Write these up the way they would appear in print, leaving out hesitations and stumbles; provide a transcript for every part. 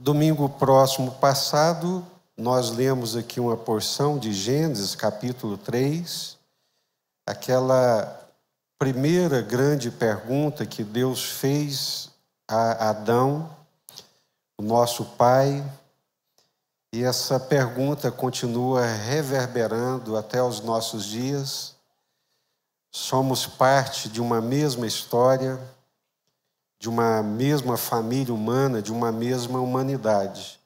Domingo próximo passado, nós lemos aqui uma porção de Gênesis, capítulo 3, aquela primeira grande pergunta que Deus fez a Adão, o nosso pai, e essa pergunta continua reverberando até os nossos dias. Somos parte de uma mesma história, de uma mesma família humana, de uma mesma humanidade.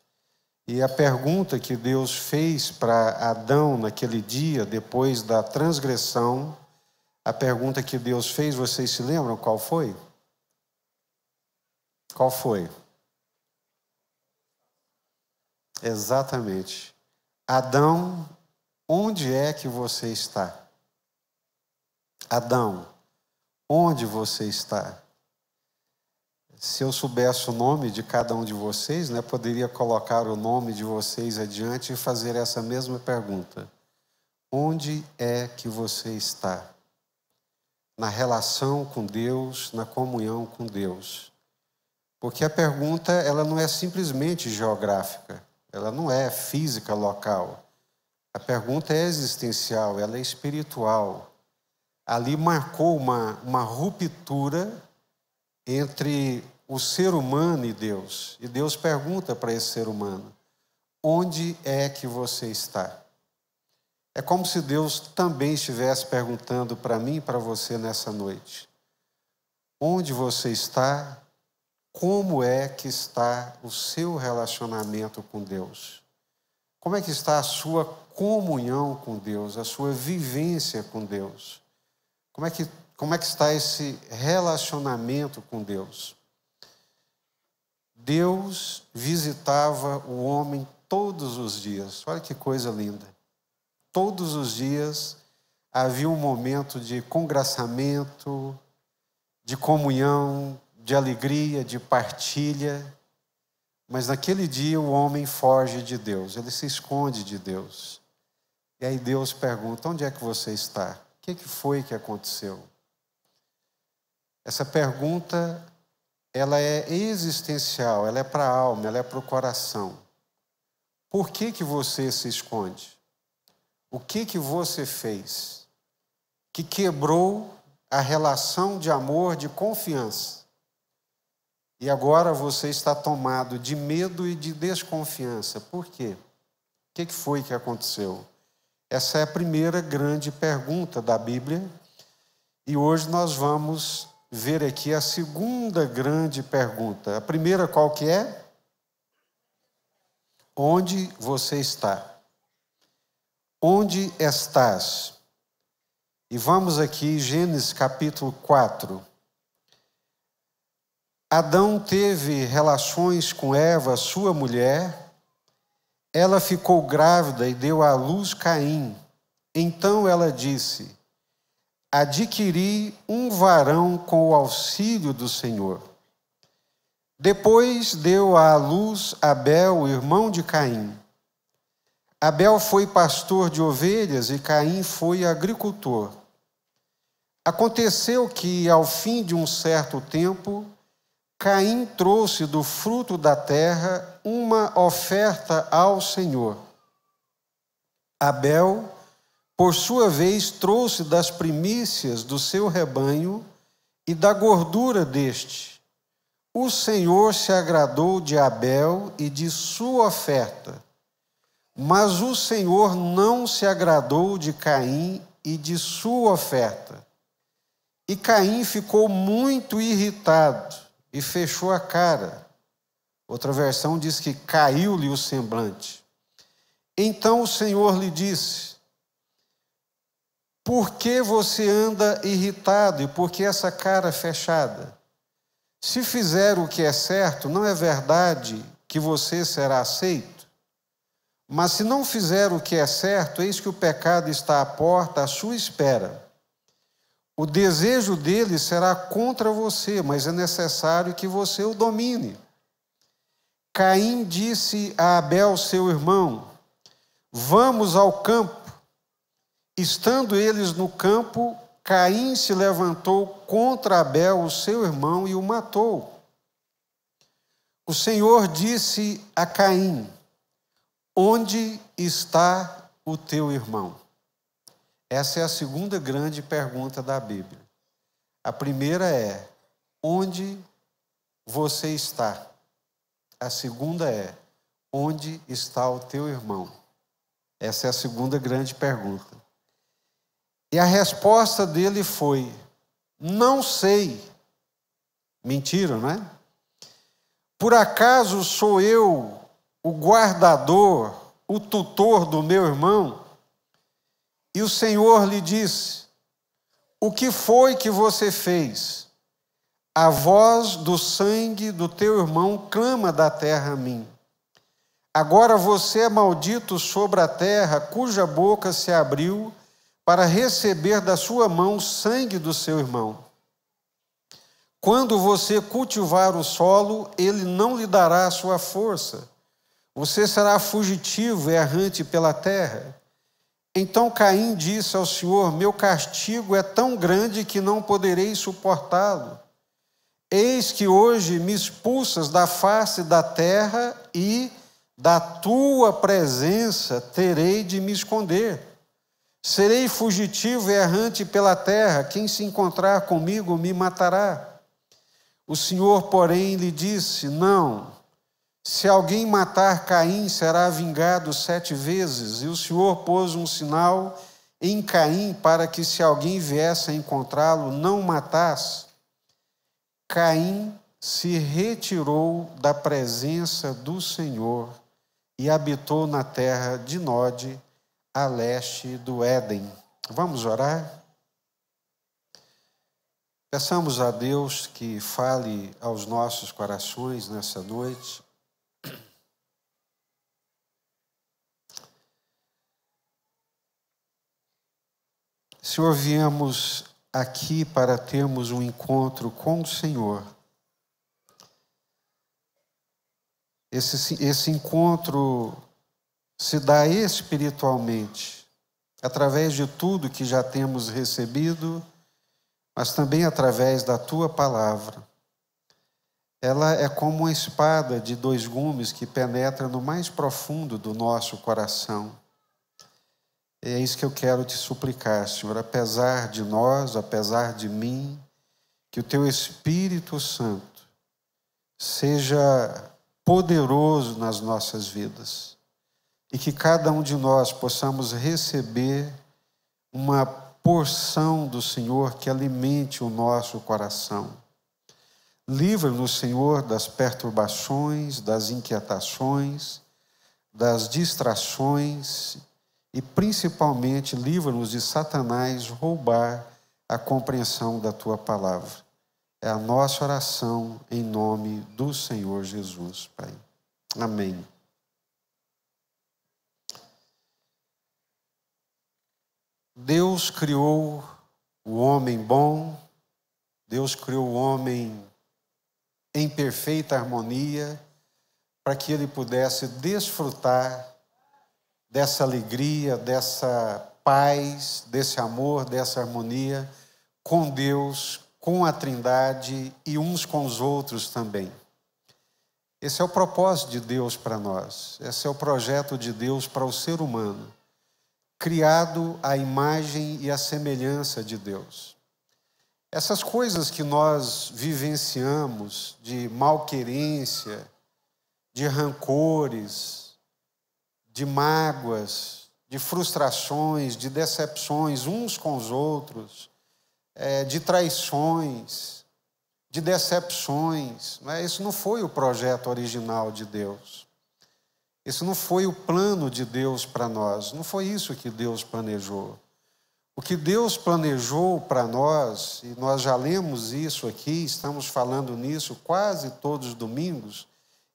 E a pergunta que Deus fez para Adão naquele dia, depois da transgressão, a pergunta que Deus fez, vocês se lembram qual foi? Qual foi? Exatamente. Adão, onde é que você está? Adão, onde você está? Se eu soubesse o nome de cada um de vocês, poderia colocar o nome de vocês adiante e fazer essa mesma pergunta. Onde é que você está? Na relação com Deus, na comunhão com Deus. Porque a pergunta, ela não é simplesmente geográfica, ela não é física local. A pergunta é existencial, ela é espiritual. Ali marcou uma ruptura entre o ser humano e Deus. E Deus pergunta para esse ser humano, onde é que você está? É como se Deus também estivesse perguntando para mim e para você nessa noite. Onde você está? Como é que está o seu relacionamento com Deus? Como é que está a sua comunhão com Deus, a sua vivência com Deus? Como é que está esse relacionamento com Deus? Deus visitava o homem todos os dias. Olha que coisa linda. Todos os dias havia um momento de congraçamento, de comunhão, de alegria, de partilha. Mas naquele dia o homem foge de Deus, ele se esconde de Deus. E aí Deus pergunta, onde é que você está? O que foi que aconteceu? Essa pergunta, ela é existencial, ela é para a alma, ela é para o coração. Por que você se esconde? O que você fez que quebrou a relação de amor, de confiança? E agora você está tomado de medo e de desconfiança. Por quê? O que foi que aconteceu? Essa é a primeira grande pergunta da Bíblia. E hoje nós vamos ver aqui a segunda grande pergunta. A primeira qual que é? Onde você está? Onde estás? E vamos aqui, Gênesis capítulo 4. Adão teve relações com Eva, sua mulher. Ela ficou grávida e deu à luz Caim. Então ela disse, adquiri um varão com o auxílio do Senhor. Depois deu à luz Abel, irmão de Caim. Abel foi pastor de ovelhas e Caim foi agricultor. Aconteceu que, ao fim de um certo tempo, Caim trouxe do fruto da terra uma oferta ao Senhor. Abel, por sua vez, trouxe das primícias do seu rebanho e da gordura deste. O Senhor se agradou de Abel e de sua oferta, mas o Senhor não se agradou de Caim e de sua oferta. E Caim ficou muito irritado e fechou a cara. Outra versão diz que caiu-lhe o semblante. Então o Senhor lhe disse, por que você anda irritado e por que essa cara fechada? Se fizer o que é certo, não é verdade que você será aceito? Mas se não fizer o que é certo, eis que o pecado está à porta à sua espera. O desejo dele será contra você, mas é necessário que você o domine. Caim disse a Abel, seu irmão, vamos ao campo. Estando eles no campo, Caim se levantou contra Abel, o seu irmão, e o matou. O Senhor disse a Caim: onde está o teu irmão? Essa é a segunda grande pergunta da Bíblia. A primeira é: onde você está? A segunda é: onde está o teu irmão? Essa é a segunda grande pergunta. E a resposta dele foi: não sei. Mentira, não é? Por acaso sou eu o guardador, o tutor do meu irmão? E o Senhor lhe disse: o que foi que você fez? A voz do sangue do teu irmão clama da terra a mim. Agora você é maldito sobre a terra, cuja boca se abriu para receber da sua mão o sangue do seu irmão. Quando você cultivar o solo, ele não lhe dará a sua força. Você será fugitivo e errante pela terra. Então Caim disse ao Senhor: meu castigo é tão grande que não poderei suportá-lo. Eis que hoje me expulsas da face da terra e da tua presença terei de me esconder. Serei fugitivo e errante pela terra. Quem se encontrar comigo me matará. O Senhor, porém, lhe disse: não. Se alguém matar Caim, será vingado 7 vezes. E o Senhor pôs um sinal em Caim para que, se alguém viesse a encontrá-lo, não o matasse. Caim se retirou da presença do Senhor e habitou na terra de Nod, a leste do Éden. Vamos orar? Peçamos a Deus que fale aos nossos corações nessa noite. Senhor, viemos aqui para termos um encontro com o Senhor. Esse encontro se dá espiritualmente, através de tudo que já temos recebido, mas também através da Tua palavra. Ela é como uma espada de 2 gumes que penetra no mais profundo do nosso coração. É isso que eu quero te suplicar, Senhor, apesar de nós, apesar de mim, que o Teu Espírito Santo seja poderoso nas nossas vidas e que cada um de nós possamos receber uma porção do Senhor que alimente o nosso coração. Livra-nos, Senhor, das perturbações, das inquietações, das distrações e, principalmente, livra-nos de Satanás roubar a compreensão da Tua palavra. É a nossa oração em nome do Senhor Jesus, Pai. Amém. Deus criou o homem bom, Deus criou o homem em perfeita harmonia, para que ele pudesse desfrutar dessa alegria, dessa paz, desse amor, dessa harmonia com Deus, com a Trindade e uns com os outros também. Esse é o propósito de Deus para nós, esse é o projeto de Deus para o ser humano, criado à imagem e à semelhança de Deus. Essas coisas que nós vivenciamos de malquerência, de rancores, de mágoas, de frustrações, de decepções uns com os outros, de traições, de decepções. Isso não foi o projeto original de Deus. Isso não foi o plano de Deus para nós. Não foi isso que Deus planejou. O que Deus planejou para nós, e nós já lemos isso aqui, estamos falando nisso quase todos os domingos,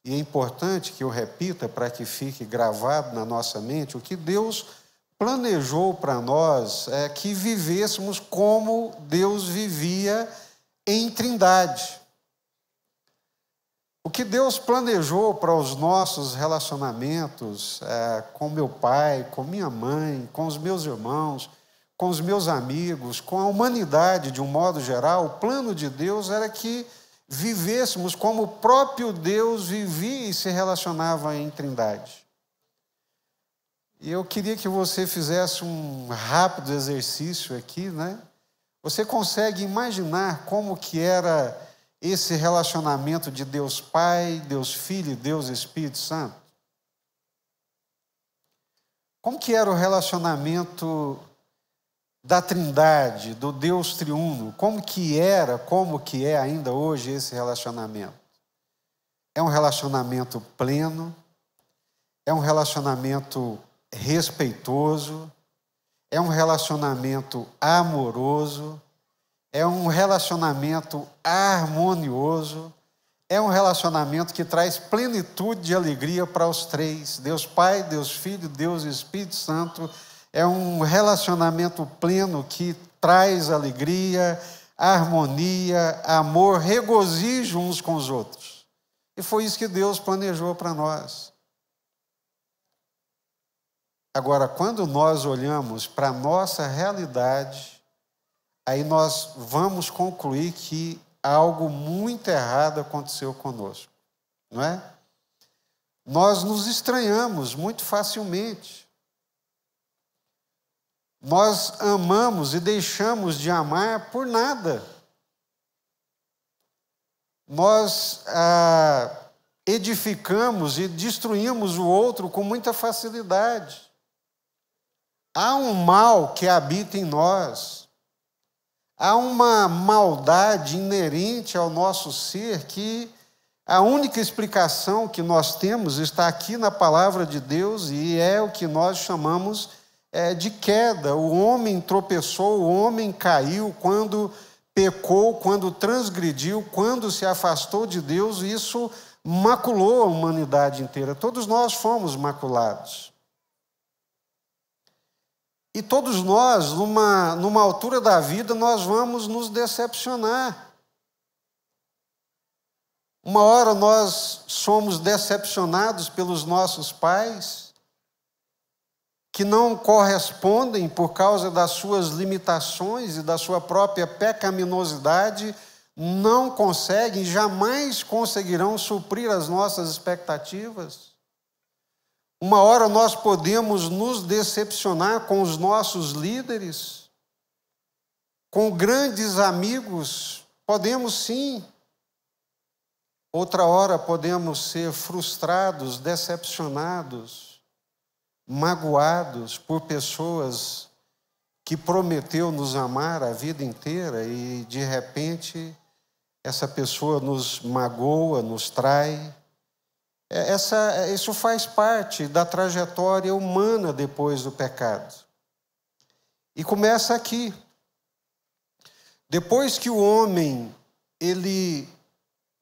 e é importante que eu repita para que fique gravado na nossa mente, o que Deus planejou para nós é que vivêssemos como Deus vivia em Trindade. O que Deus planejou para os nossos relacionamentos com meu pai, com minha mãe, com os meus irmãos, com os meus amigos, com a humanidade de um modo geral, o plano de Deus era que vivêssemos como o próprio Deus vivia e se relacionava em Trindade. E eu queria que você fizesse um rápido exercício aqui, né? Você consegue imaginar como que era esse relacionamento de Deus Pai, Deus Filho e Deus Espírito Santo? Como que era o relacionamento da Trindade, do Deus triuno? Como que era, como que é ainda hoje esse relacionamento? É um relacionamento pleno, é um relacionamento respeitoso, é um relacionamento amoroso, é um relacionamento harmonioso, é um relacionamento que traz plenitude de alegria para os três, Deus Pai, Deus Filho, Deus Espírito Santo. É um relacionamento pleno que traz alegria, harmonia, amor, regozijo uns com os outros. E foi isso que Deus planejou para nós. Agora, quando nós olhamos para a nossa realidade, aí nós vamos concluir que algo muito errado aconteceu conosco, não é? Nós nos estranhamos muito facilmente. Nós amamos e deixamos de amar por nada. Nós edificamos e destruímos o outro com muita facilidade. Há um mal que habita em nós. Há uma maldade inerente ao nosso ser que a única explicação que nós temos está aqui na palavra de Deus e é o que nós chamamos de queda. O homem tropeçou, o homem caiu quando pecou, quando transgrediu, quando se afastou de Deus, e isso maculou a humanidade inteira. Todos nós fomos maculados. E todos nós, numa altura da vida, nós vamos nos decepcionar. Uma hora nós somos decepcionados pelos nossos pais, que não correspondem por causa das suas limitações e da sua própria pecaminosidade, não conseguem, jamais conseguirão suprir as nossas expectativas. Uma hora nós podemos nos decepcionar com os nossos líderes, com grandes amigos, podemos sim. Outra hora podemos ser frustrados, decepcionados, magoados por pessoas que prometeu nos amar a vida inteira e, de repente, essa pessoa nos magoa, nos trai. Isso faz parte da trajetória humana depois do pecado. E começa aqui. Depois que o homem, ele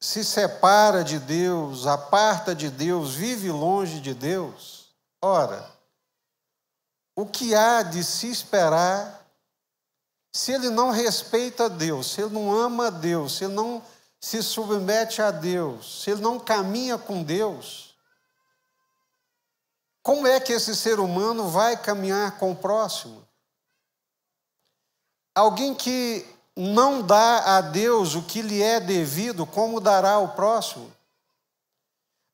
se separa de Deus, aparta de Deus, vive longe de Deus, ora, o que há de se esperar se ele não respeita Deus, se ele não ama Deus, se ele não se submete a Deus, se ele não caminha com Deus? Como é que esse ser humano vai caminhar com o próximo? Alguém que não dá a Deus o que lhe é devido, como dará ao próximo?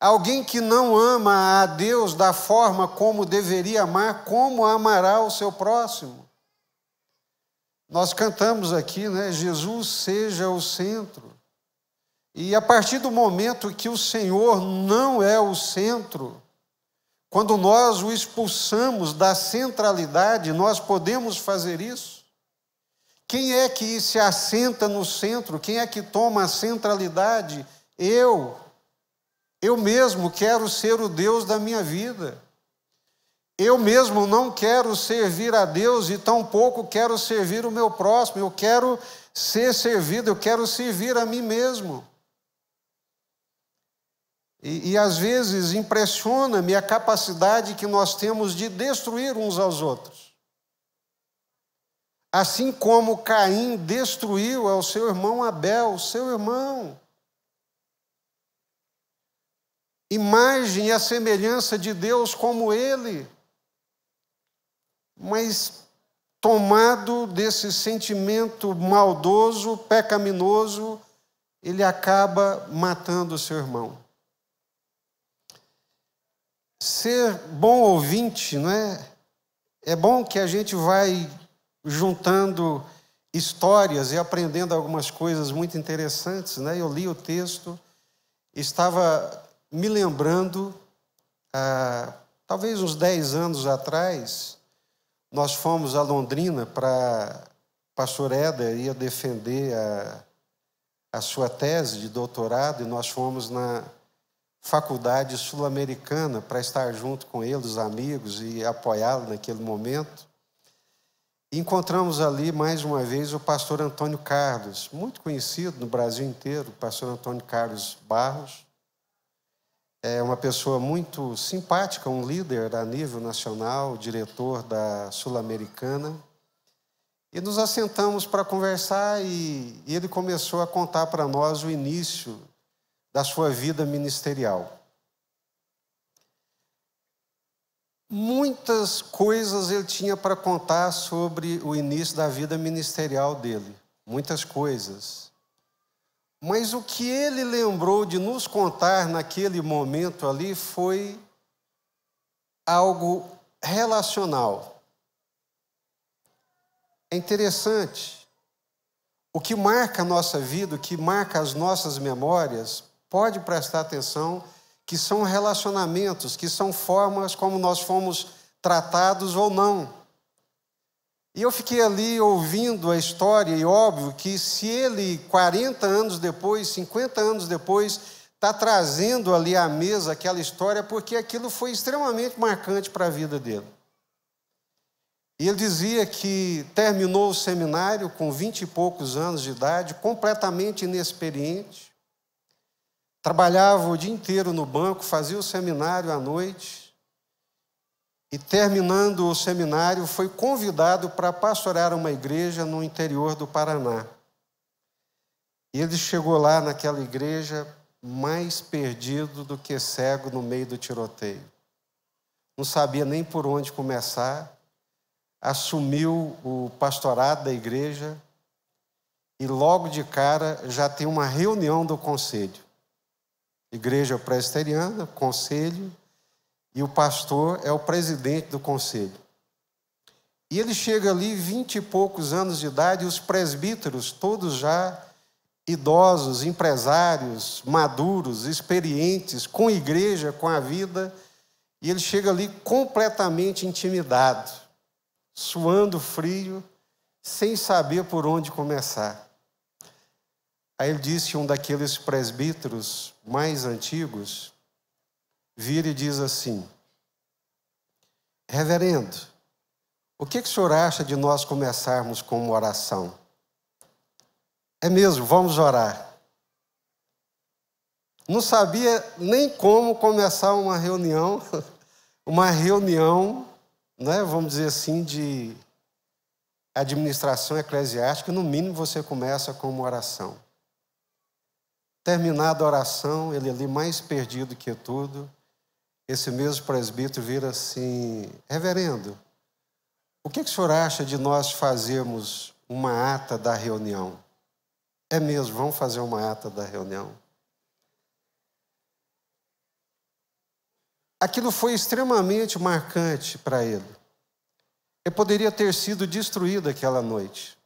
Alguém que não ama a Deus da forma como deveria amar, como amará o seu próximo? Nós cantamos aqui, né? Jesus seja o centro. E a partir do momento que o Senhor não é o centro, quando nós o expulsamos da centralidade, nós podemos fazer isso? Quem é que se assenta no centro? Quem é que toma a centralidade? Eu mesmo quero ser o Deus da minha vida. Eu mesmo não quero servir a Deus e tampouco quero servir o meu próximo. Eu quero ser servido, eu quero servir a mim mesmo. E às vezes impressiona-me a capacidade que nós temos de destruir uns aos outros. Assim como Caim destruiu ao seu irmão Abel, seu irmão. Imagem e a semelhança de Deus como ele. Mas tomado desse sentimento maldoso, pecaminoso, ele acaba matando o seu irmão. Ser bom ouvinte, não é? É bom que a gente vai juntando histórias e aprendendo algumas coisas muito interessantes, né? Eu li o texto, estava me lembrando, talvez uns 10 anos atrás, nós fomos a Londrina para pastor Éder ia defender a sua tese de doutorado, e nós fomos na faculdade sul-americana para estar junto com ele, os amigos, e apoiá-lo naquele momento. E encontramos ali, mais uma vez, o pastor Antônio Carlos, muito conhecido no Brasil inteiro, o pastor Antônio Carlos Barros. É uma pessoa muito simpática, um líder a nível nacional, diretor da Sul-Americana. E nos assentamos para conversar e ele começou a contar para nós o início da sua vida ministerial. Muitas coisas ele tinha para contar sobre o início da vida ministerial dele. Muitas coisas. Mas o que ele lembrou de nos contar naquele momento ali foi algo relacional. É interessante. O que marca a nossa vida, o que marca as nossas memórias, pode prestar atenção, que são relacionamentos, que são formas como nós fomos tratados ou não. E eu fiquei ali ouvindo a história, e óbvio que se ele, 40 anos depois, 50 anos depois, está trazendo ali à mesa aquela história, porque aquilo foi extremamente marcante para a vida dele. E ele dizia que terminou o seminário com 20 e poucos anos de idade, completamente inexperiente, trabalhava o dia inteiro no banco, fazia o seminário à noite, e terminando o seminário foi convidado para pastorear uma igreja no interior do Paraná. E ele chegou lá naquela igreja mais perdido do que cego no meio do tiroteio. Não sabia nem por onde começar, assumiu o pastorado da igreja e logo de cara já tem uma reunião do conselho. Igreja presbiteriana, conselho, e o pastor é o presidente do conselho. E ele chega ali, 20 e poucos anos de idade, e os presbíteros, todos já idosos, empresários, maduros, experientes, com igreja, com a vida, e ele chega ali completamente intimidado, suando frio, sem saber por onde começar. Aí ele disse, um daqueles presbíteros mais antigos, vira e diz assim: reverendo, o que o senhor acha de nós começarmos com uma oração? É mesmo, vamos orar. Não sabia nem como começar uma reunião, né, vamos dizer assim, de administração eclesiástica. No mínimo você começa com uma oração. Terminada a oração, ele ali mais perdido que tudo, esse mesmo presbítero vira assim: reverendo, o que o senhor acha de nós fazermos uma ata da reunião? É mesmo, vamos fazer uma ata da reunião. Aquilo foi extremamente marcante para ele. Ele poderia ter sido destruído aquela noite.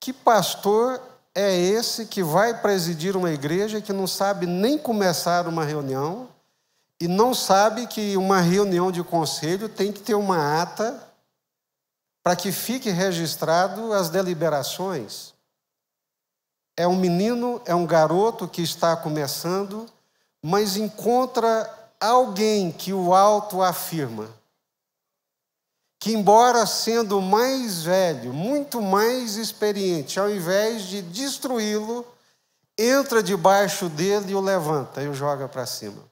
Que pastor é esse que vai presidir uma igreja que não sabe nem começar uma reunião e não sabe que uma reunião de conselho tem que ter uma ata para que fique registrado as deliberações? É um menino, é um garoto que está começando, mas encontra alguém que o autoafirma, que embora sendo mais velho, muito mais experiente, ao invés de destruí-lo, entra debaixo dele e o levanta e o joga para cima.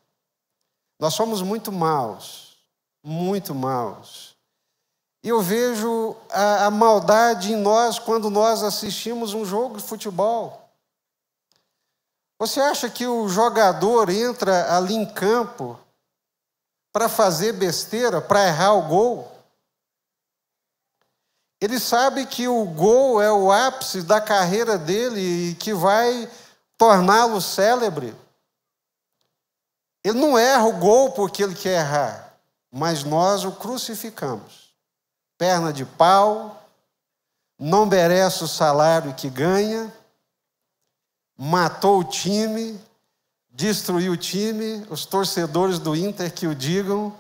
Nós somos muito maus, muito maus. E eu vejo a maldade em nós quando nós assistimos um jogo de futebol. Você acha que o jogador entra ali em campo para fazer besteira, para errar o gol? Ele sabe que o gol é o ápice da carreira dele e que vai torná-lo célebre. Ele não erra o gol porque ele quer errar, mas nós o crucificamos. Perna de pau, não merece o salário que ganha, matou o time, destruiu o time, os torcedores do Inter que o digam,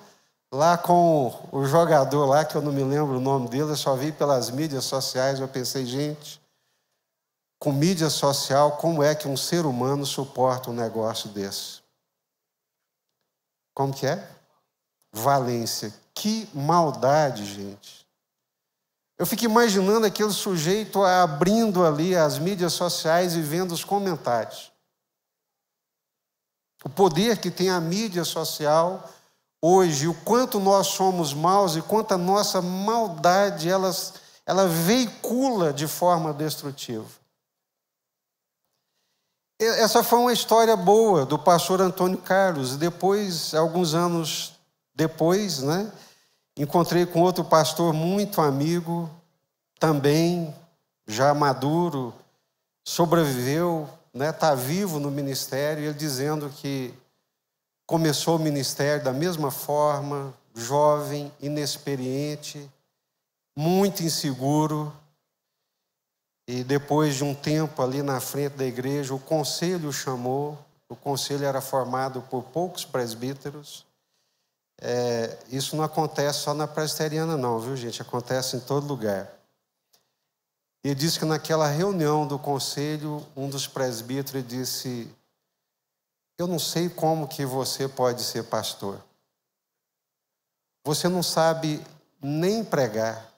lá com o jogador lá, que eu não me lembro o nome dele, eu só vi pelas mídias sociais, eu pensei, gente, com mídia social, como é que um ser humano suporta um negócio desse? Como que é? Valência. Que maldade, gente. Eu fico imaginando aquele sujeito abrindo ali as mídias sociais e vendo os comentários. O poder que tem a mídia social hoje, o quanto nós somos maus e quanto a nossa maldade ela veicula de forma destrutiva. Essa foi uma história boa do pastor Antônio Carlos. Depois, alguns anos depois, encontrei com outro pastor muito amigo, também já maduro, sobreviveu, está vivo no ministério, ele dizendo que começou o ministério da mesma forma, jovem, inexperiente, muito inseguro. E depois de um tempo ali na frente da igreja, o conselho o chamou. O conselho era formado por poucos presbíteros. Isso não acontece só na presbiteriana não, viu, gente? Acontece em todo lugar. Ele disse que naquela reunião do conselho, um dos presbíteros disse: eu não sei como que você pode ser pastor. Você não sabe nem pregar.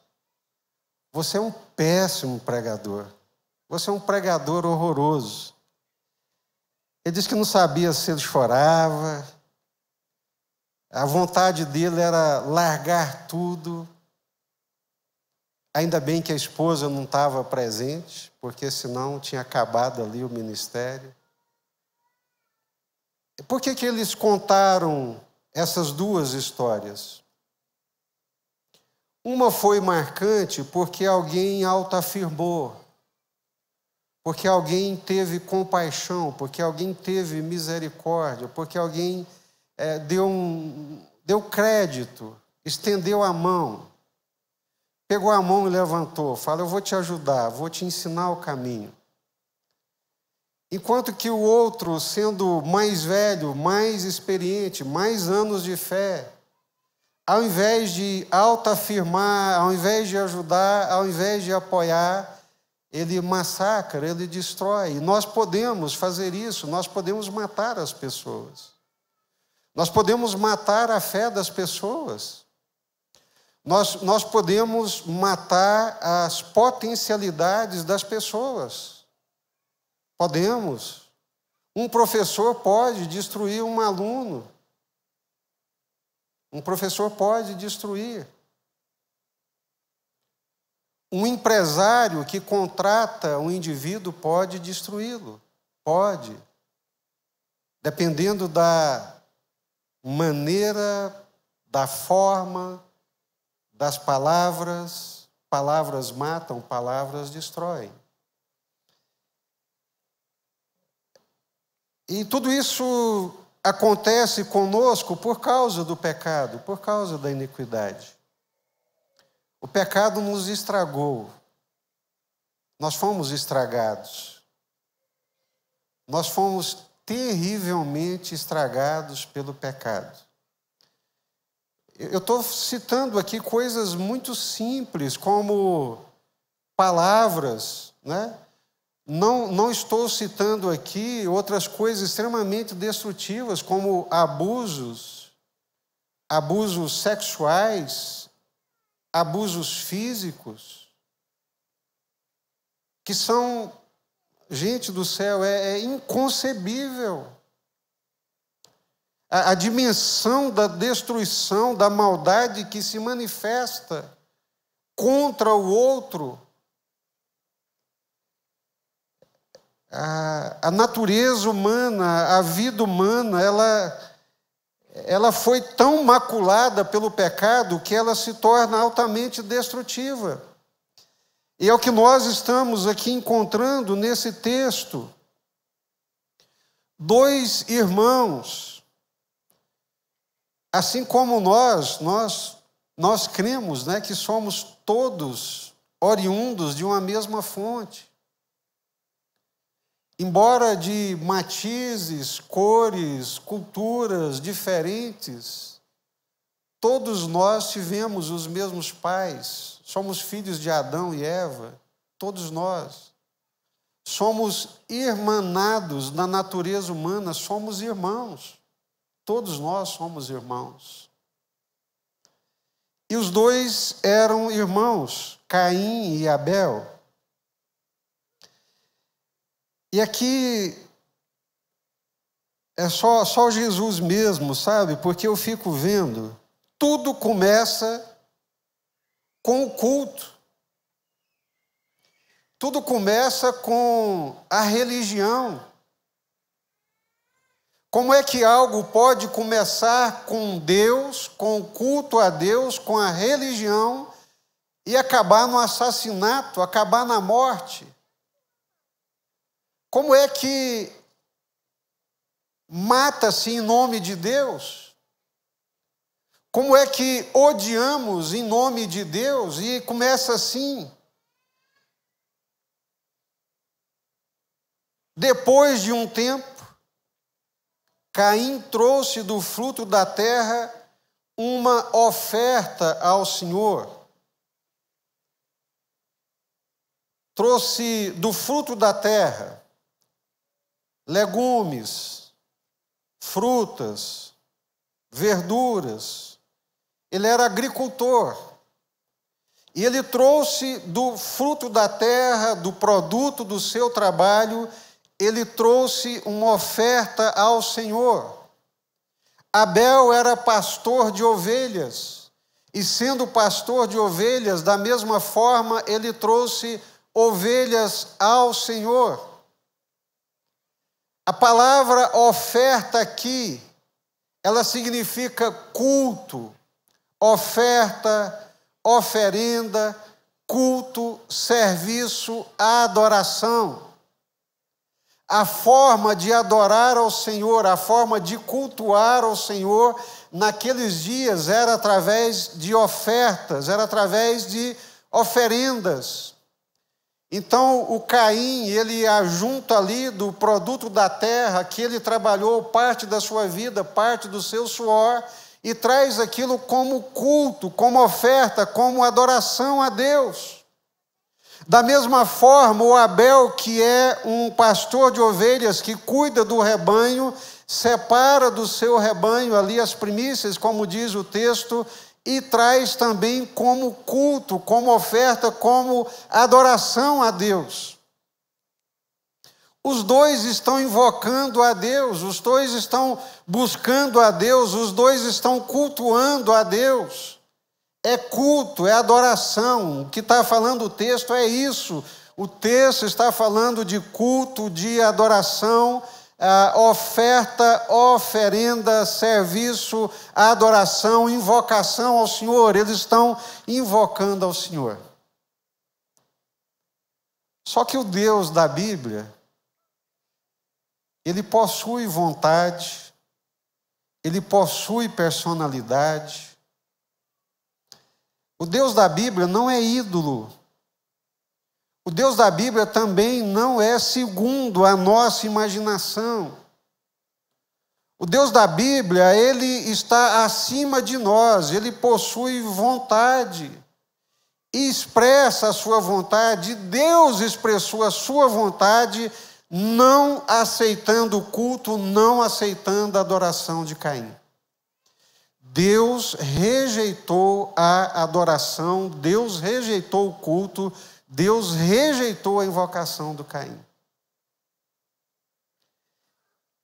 Você é um péssimo pregador. Você é um pregador horroroso. Ele disse que não sabia se ele chorava. A vontade dele era largar tudo. Ainda bem que a esposa não estava presente, porque senão tinha acabado ali o ministério. Por que eles contaram essas duas histórias? Uma foi marcante porque alguém autoafirmou, porque alguém teve compaixão, porque alguém teve misericórdia, porque alguém deu crédito, estendeu a mão, pegou a mão e levantou, fala: eu vou te ajudar, vou te ensinar o caminho. Enquanto que o outro, sendo mais velho, mais experiente, mais anos de fé, ao invés de autoafirmar, ao invés de ajudar, ao invés de apoiar, ele massacra, ele destrói. E nós podemos fazer isso, nós podemos matar as pessoas. Nós podemos matar a fé das pessoas. Nós podemos matar as potencialidades das pessoas. Podemos. Um professor pode destruir um aluno. Um professor pode destruir. Um empresário que contrata um indivíduo pode destruí-lo. Pode. Dependendo da maneira, da forma, das palavras. Palavras matam, palavras destroem. E tudo isso acontece conosco por causa do pecado, por causa da iniquidade. O pecado nos estragou. Nós fomos estragados. Nós fomos terrivelmente estragados pelo pecado. Eu estou citando aqui coisas muito simples, como palavras, Não estou citando aqui outras coisas extremamente destrutivas, como abusos sexuais, abusos físicos, que são, gente do céu, é inconcebível. A dimensão da destruição, da maldade que se manifesta contra o outro. A natureza humana, a vida humana, ela foi tão maculada pelo pecado que ela se torna altamente destrutiva. E é o que nós estamos aqui encontrando nesse texto. Dois irmãos, assim como nós cremos, né, que somos todos oriundos de uma mesma fonte. Embora de matizes, cores, culturas diferentes, todos nós tivemos os mesmos pais, somos filhos de Adão e Eva, todos nós. Somos irmanados na natureza humana, somos irmãos. Todos nós somos irmãos. E os dois eram irmãos, Caim e Abel. E aqui é só Jesus mesmo, sabe? Porque eu fico vendo, tudo começa com o culto. Tudo começa com a religião. Como é que algo pode começar com Deus, com o culto a Deus, com a religião, e acabar no assassinato, acabar na morte? Como é que mata-se em nome de Deus? Como é que odiamos em nome de Deus? E começa assim. Depois de um tempo, Caim trouxe do fruto da terra uma oferta ao Senhor. Trouxe do fruto da terra legumes, frutas, verduras. Ele era agricultor. E ele trouxe do fruto da terra, do produto do seu trabalho, ele trouxe uma oferta ao Senhor. Abel era pastor de ovelhas, e sendo pastor de ovelhas, da mesma forma, ele trouxe ovelhas ao Senhor. A palavra oferta aqui, ela significa culto, oferta, oferenda, culto, serviço, adoração. A forma de adorar ao Senhor, a forma de cultuar ao Senhor, naqueles dias era através de ofertas, era através de oferendas. Então, o Caim, ele ajunta ali do produto da terra, que ele trabalhou parte da sua vida, parte do seu suor, e traz aquilo como culto, como oferta, como adoração a Deus. Da mesma forma, o Abel, que é um pastor de ovelhas, que cuida do rebanho, separa do seu rebanho ali as primícias, como diz o texto, e traz também como culto, como oferta, como adoração a Deus. Os dois estão invocando a Deus, os dois estão buscando a Deus, os dois estão cultuando a Deus. É culto, é adoração. O que está falando o texto é isso. O texto está falando de culto, de adoração, oferta, oferenda, serviço, adoração, invocação ao Senhor. Eles estão invocando ao Senhor. Só que o Deus da Bíblia, ele possui vontade, ele possui personalidade. O Deus da Bíblia não é ídolo. O Deus da Bíblia também não é segundo a nossa imaginação. O Deus da Bíblia, ele está acima de nós, ele possui vontade e expressa a sua vontade. Deus expressou a sua vontade, não aceitando o culto, não aceitando a adoração de Caim. Deus rejeitou a adoração, Deus rejeitou o culto, Deus rejeitou a invocação do Caim.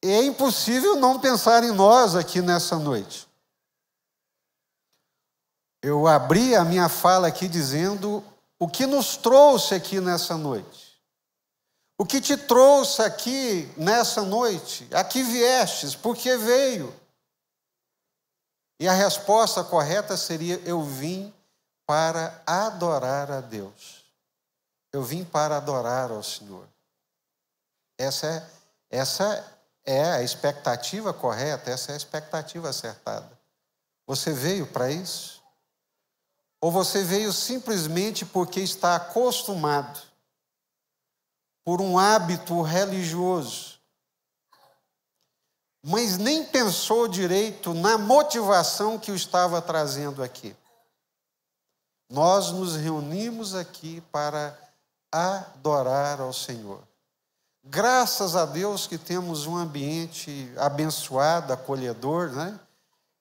É impossível não pensar em nós aqui nessa noite. Eu abri a minha fala aqui dizendo o que nos trouxe aqui nessa noite. O que te trouxe aqui nessa noite? Aqui viestes, porque veio. E a resposta correta seria: eu vim para adorar a Deus. Eu vim para adorar ao Senhor. Essa é a expectativa correta, essa é a expectativa acertada. Você veio para isso? Ou você veio simplesmente porque está acostumado por um hábito religioso, mas nem pensou direito na motivação que o estava trazendo aqui? Nós nos reunimos aqui para adorar ao Senhor. Graças a Deus que temos um ambiente abençoado, acolhedor, né?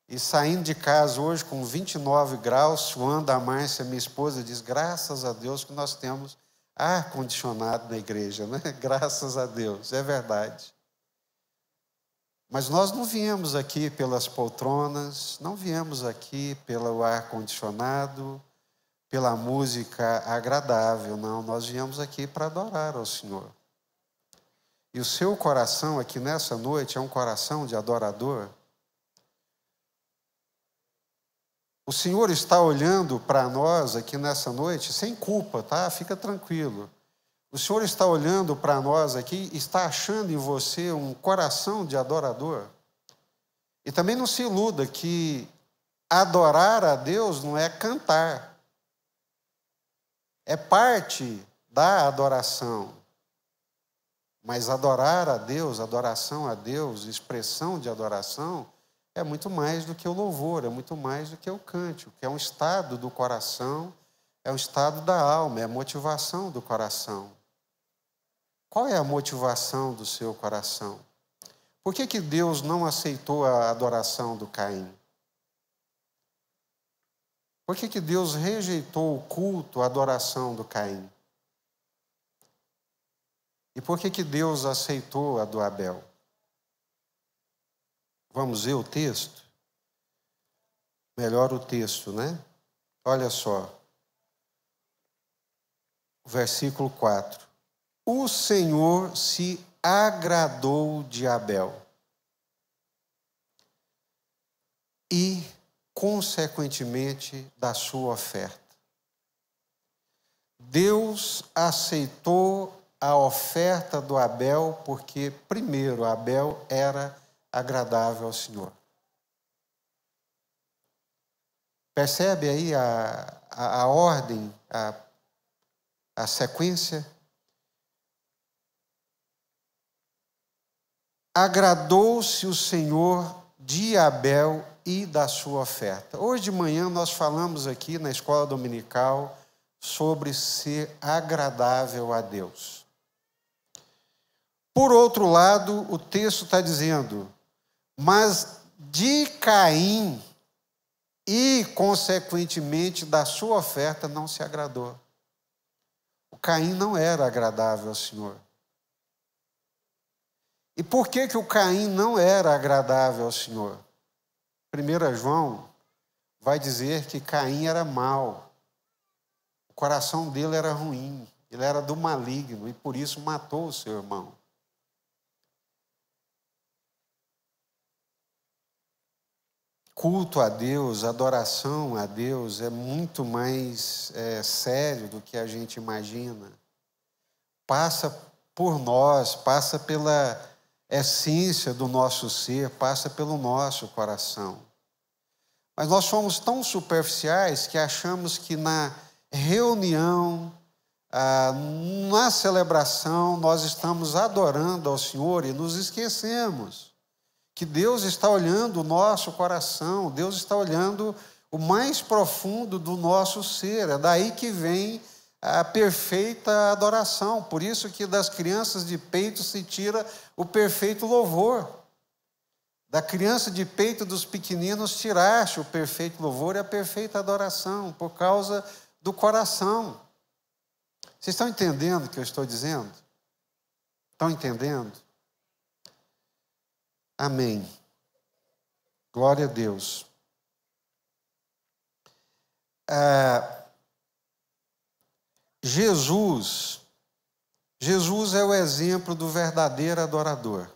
E saindo de casa hoje com 29 graus, suando, a Márcia, minha esposa, diz, graças a Deus que nós temos ar-condicionado na igreja, né? Graças a Deus, é verdade. Mas nós não viemos aqui pelas poltronas, não viemos aqui pelo ar-condicionado, pela música agradável, não. Nós viemos aqui para adorar ao Senhor. E o seu coração aqui nessa noite é um coração de adorador? O Senhor está olhando para nós aqui nessa noite sem culpa, tá? Fica tranquilo. O Senhor está olhando para nós aqui e está achando em você um coração de adorador. E também não se iluda que adorar a Deus não é cantar. É parte da adoração. Mas adorar a Deus, adoração a Deus, expressão de adoração, é muito mais do que o louvor, é muito mais do que o cântico, que é um estado do coração, é um estado da alma, é a motivação do coração. Qual é a motivação do seu coração? Por que Deus não aceitou a adoração do Caim? Por que Deus rejeitou o culto, a adoração do Caim? E por que Deus aceitou a do Abel? Vamos ver o texto? Melhor o texto, né? Olha só. Versículo 4. O Senhor se agradou de Abel e, consequentemente, da sua oferta. Deus aceitou a oferta do Abel porque, primeiro, Abel era agradável ao Senhor. Percebe aí a ordem, a sequência? Agradou-se o Senhor de Abel e da sua oferta. Hoje de manhã nós falamos aqui na escola dominical sobre ser agradável a Deus. Por outro lado, o texto está dizendo, mas de Caim e, consequentemente, da sua oferta não se agradou. O Caim não era agradável ao Senhor. E por que o Caim não era agradável ao Senhor? 1 João vai dizer que Caim era mau. O coração dele era ruim. Ele era do maligno e por isso matou o seu irmão. Culto a Deus, adoração a Deus é muito mais sério do que a gente imagina. Passa por nós, passa pela essência do nosso ser, passa pelo nosso coração. Mas nós somos tão superficiais que achamos que na reunião, na celebração, nós estamos adorando ao Senhor e nos esquecemos que Deus está olhando o nosso coração, Deus está olhando o mais profundo do nosso ser. É daí que vem a perfeita adoração. Por isso que das crianças de peito se tira o perfeito louvor. Da criança de peito dos pequeninos tiraste o perfeito louvor e a perfeita adoração, por causa do coração. Vocês estão entendendo o que eu estou dizendo? Estão entendendo? Amém. Glória a Deus. Jesus é o exemplo do verdadeiro adorador.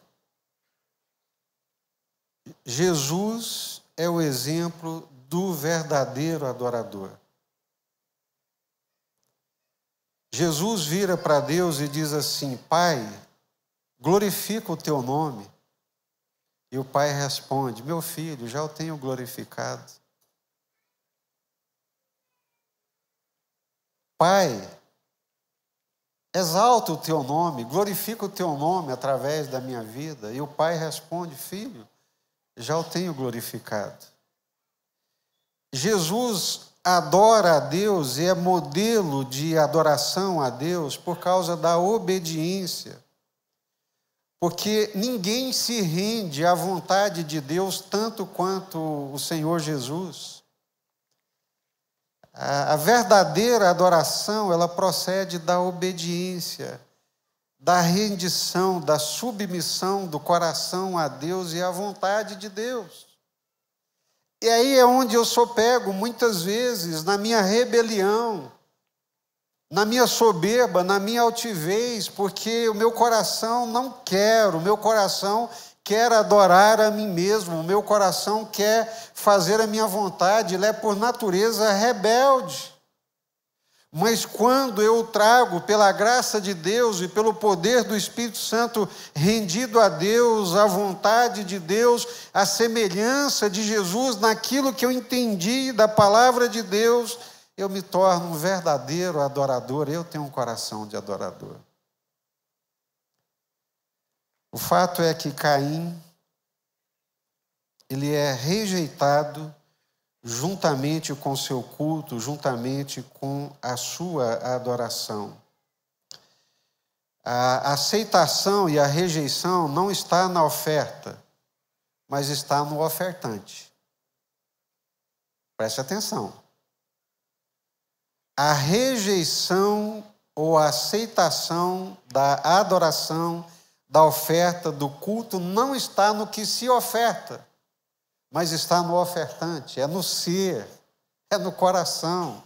Jesus é o exemplo do verdadeiro adorador. Jesus vira para Deus e diz assim: Pai, glorifica o teu nome. E o pai responde: meu filho, já o tenho glorificado. Pai, exalta o teu nome, glorifica o teu nome através da minha vida. E o pai responde: filho, já o tenho glorificado. Jesus adora a Deus e é modelo de adoração a Deus por causa da obediência. Porque ninguém se rende à vontade de Deus tanto quanto o Senhor Jesus. A verdadeira adoração, ela procede da obediência, da rendição, da submissão do coração a Deus e à vontade de Deus. E aí é onde eu sou pego, muitas vezes, na minha rebelião, na minha soberba, na minha altivez, porque o meu coração não quer, o meu coração quer adorar a mim mesmo, o meu coração quer fazer a minha vontade, ele é por natureza rebelde. Mas quando eu trago pela graça de Deus e pelo poder do Espírito Santo rendido a Deus, a vontade de Deus, a semelhança de Jesus naquilo que eu entendi da palavra de Deus, eu me torno um verdadeiro adorador, eu tenho um coração de adorador. O fato é que Caim, ele é rejeitado juntamente com seu culto, juntamente com a sua adoração. A aceitação e a rejeição não está na oferta, mas está no ofertante. Preste atenção. A rejeição ou a aceitação da adoração, da oferta, do culto, não está no que se oferta, mas está no ofertante, é no ser, é no coração.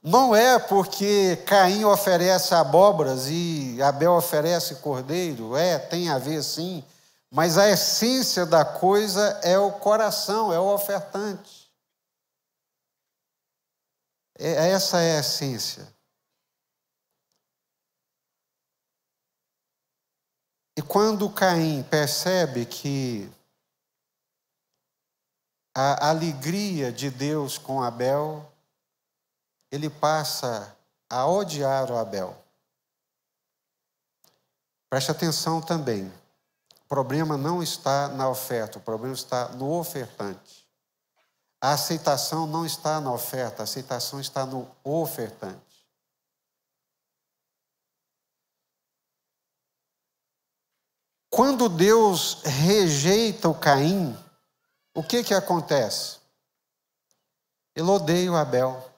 Não é porque Caim oferece abóboras e Abel oferece cordeiro, tem a ver sim, mas a essência da coisa é o coração, é o ofertante. Essa é a essência. E quando Caim percebe que a alegria de Deus com Abel, ele passa a odiar o Abel. Preste atenção também. O problema não está na oferta, o problema está no ofertante. A aceitação não está na oferta, a aceitação está no ofertante. Quando Deus rejeita o Caim, o que acontece? Ele odeia o Abel.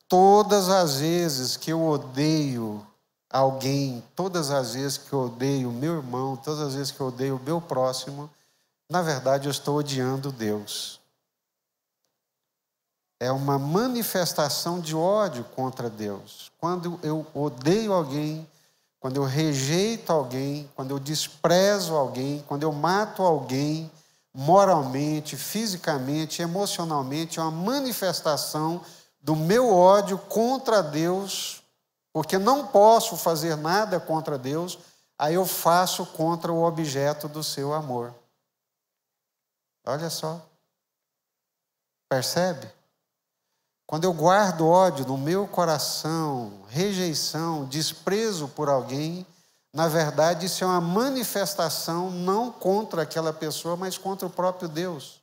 Todas as vezes que eu odeio alguém, todas as vezes que eu odeio o meu irmão, todas as vezes que eu odeio o meu próximo, na verdade eu estou odiando Deus. É uma manifestação de ódio contra Deus. Quando eu odeio alguém, quando eu rejeito alguém, quando eu desprezo alguém, quando eu mato alguém, moralmente, fisicamente, emocionalmente, é uma manifestação do meu ódio contra Deus, porque não posso fazer nada contra Deus, aí eu faço contra o objeto do seu amor. Olha só. Percebe? Quando eu guardo ódio no meu coração, rejeição, desprezo por alguém, na verdade isso é uma manifestação não contra aquela pessoa, mas contra o próprio Deus.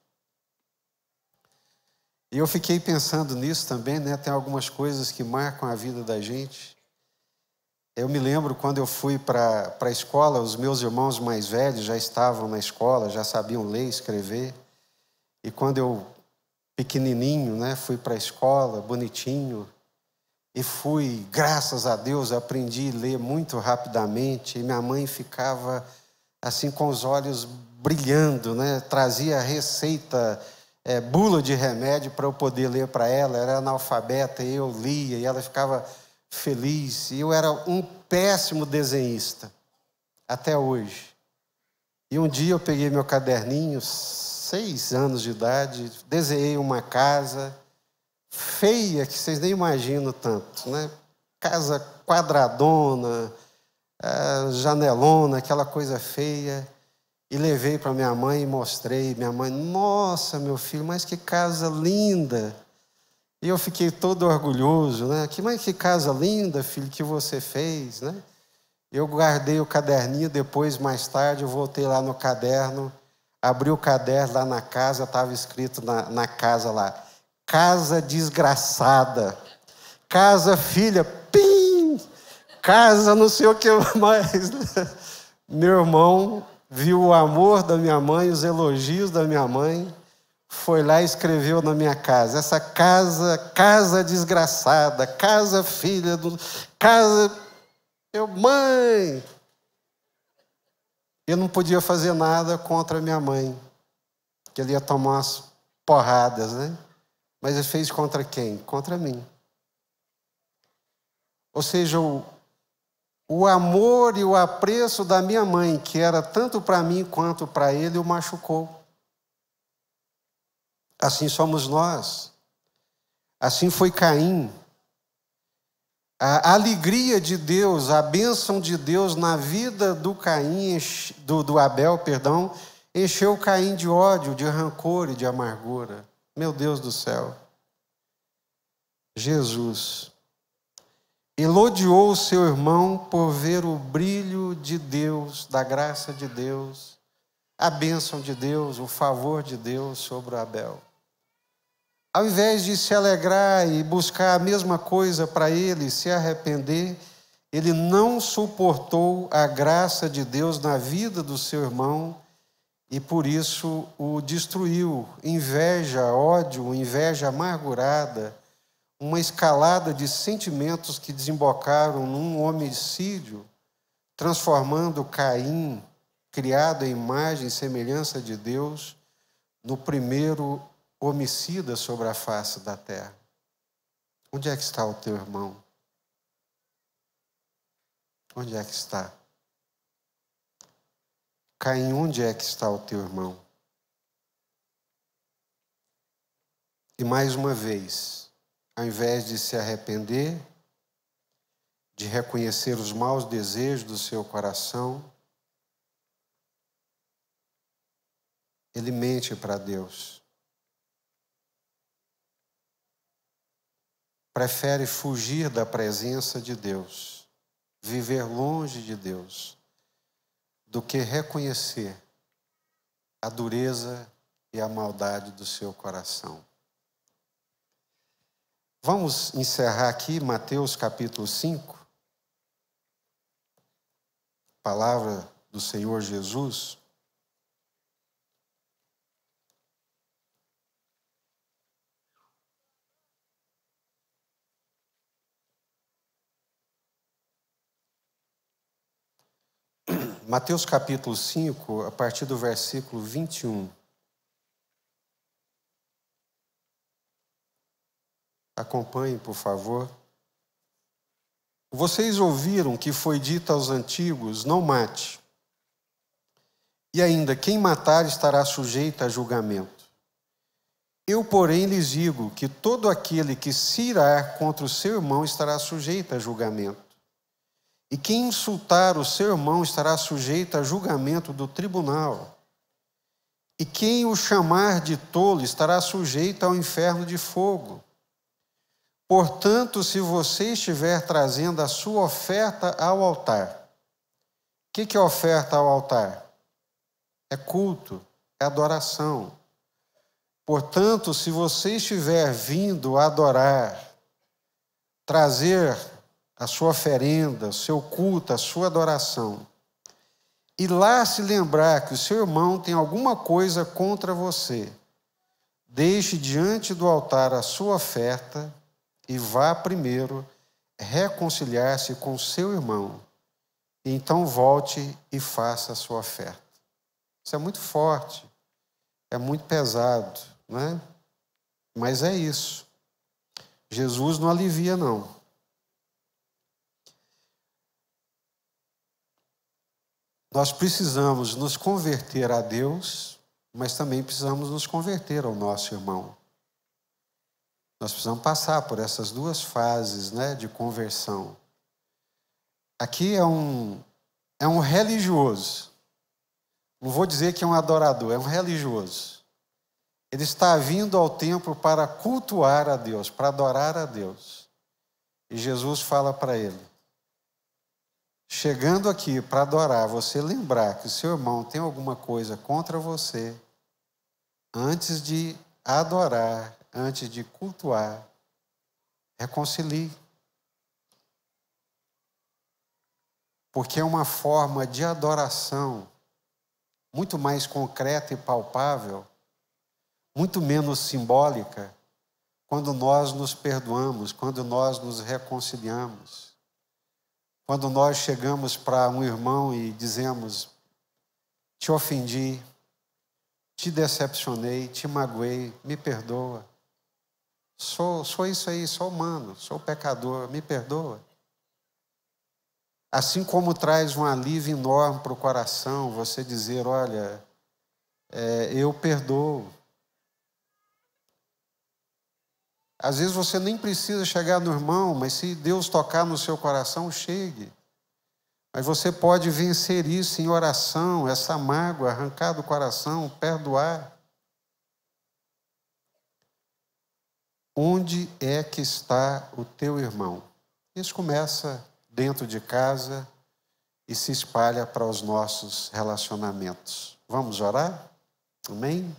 E eu fiquei pensando nisso também, né? Tem algumas coisas que marcam a vida da gente. Eu me lembro quando eu fui para a escola, os meus irmãos mais velhos já estavam na escola, já sabiam ler e escrever. E quando eu, pequenininho, né, fui para a escola, bonitinho, e fui, graças a Deus, aprendi a ler muito rapidamente, e minha mãe ficava assim com os olhos brilhando, né? Trazia receita, bula de remédio para eu poder ler para ela, era analfabeta, e eu lia, e ela ficava feliz, e eu era um péssimo desenhista, até hoje. E um dia eu peguei meu caderninho, 6 anos de idade, desenhei uma casa, feia que vocês nem imaginam tanto, né? Casa quadradona, janelona, aquela coisa feia. E levei para minha mãe e mostrei. Minha mãe, nossa, meu filho, mas que casa linda. E eu fiquei todo orgulhoso, né? Mas que casa linda, filho, que você fez, né? Eu guardei o caderninho, depois, mais tarde, eu voltei lá no caderno, abri o caderno lá na casa, estava escrito na casa lá, casa desgraçada, casa filha, pim, casa não sei o que mais. Meu irmão viu o amor da minha mãe, os elogios da minha mãe, foi lá e escreveu na minha casa, essa casa desgraçada, casa filha, casa... Mãe! Eu não podia fazer nada contra minha mãe, que ele ia tomar umas porradas, né? Mas ele fez contra quem? Contra mim. Ou seja, o amor e o apreço da minha mãe, que era tanto para mim quanto para ele, o machucou. Assim somos nós. Assim foi Caim. A alegria de Deus, a bênção de Deus na vida do Caim, do Abel, perdão, encheu Caim de ódio, de rancor e de amargura. Meu Deus do céu. Jesus elogiou o seu irmão por ver o brilho de Deus, da graça de Deus, a bênção de Deus, o favor de Deus sobre o Abel. Ao invés de se alegrar e buscar a mesma coisa para ele, se arrepender, ele não suportou a graça de Deus na vida do seu irmão e por isso o destruiu. Inveja, ódio, inveja amargurada, uma escalada de sentimentos que desembocaram num homicídio, transformando Caim, criado à imagem e semelhança de Deus, no primeiro homicida sobre a face da terra. Onde é que está o teu irmão? Onde é que está? Caim, onde é que está o teu irmão? E mais uma vez, ao invés de se arrepender, de reconhecer os maus desejos do seu coração, ele mente para Deus. Prefere fugir da presença de Deus, viver longe de Deus, do que reconhecer a dureza e a maldade do seu coração. Vamos encerrar aqui Mateus capítulo 5, palavra do Senhor Jesus. Mateus capítulo 5, a partir do versículo 21. Acompanhem, por favor. Vocês ouviram que foi dito aos antigos, não mate. E ainda, quem matar estará sujeito a julgamento. Eu, porém, lhes digo que todo aquele que se irar contra o seu irmão estará sujeito a julgamento. E quem insultar o seu irmão estará sujeito a julgamento do tribunal. E quem o chamar de tolo estará sujeito ao inferno de fogo. Portanto, se você estiver trazendo a sua oferta ao altar, o que é oferta ao altar? É culto, é adoração. Portanto, se você estiver vindo adorar, trazer a sua oferenda, o seu culto, a sua adoração, e lá se lembrar que o seu irmão tem alguma coisa contra você, deixe diante do altar a sua oferta e vá primeiro reconciliar-se com o seu irmão, e então volte e faça a sua oferta. Isso é muito forte, é muito pesado, né? Mas é isso. Jesus não alivia, não. Nós precisamos nos converter a Deus, mas também precisamos nos converter ao nosso irmão. Nós precisamos passar por essas duas fases, né, de conversão. Aqui é um religioso. Não vou dizer que é um adorador, é um religioso. Ele está vindo ao templo para cultuar a Deus, para adorar a Deus. E Jesus fala para ele: chegando aqui para adorar, você lembrar que o seu irmão tem alguma coisa contra você, antes de adorar, antes de cultuar, reconcilie. Porque é uma forma de adoração muito mais concreta e palpável, muito menos simbólica, quando nós nos perdoamos, quando nós nos reconciliamos. Quando nós chegamos para um irmão e dizemos: te ofendi, te decepcionei, te magoei, me perdoa. Sou isso aí, sou humano, sou pecador, me perdoa. Assim como traz um alívio enorme para o coração você dizer: olha, eu perdoo. Às vezes você nem precisa chegar no irmão, mas se Deus tocar no seu coração, chegue. Mas você pode vencer isso em oração, essa mágoa, arrancar do coração, perdoar. Onde é que está o teu irmão? Isso começa dentro de casa e se espalha para os nossos relacionamentos. Vamos orar? Amém?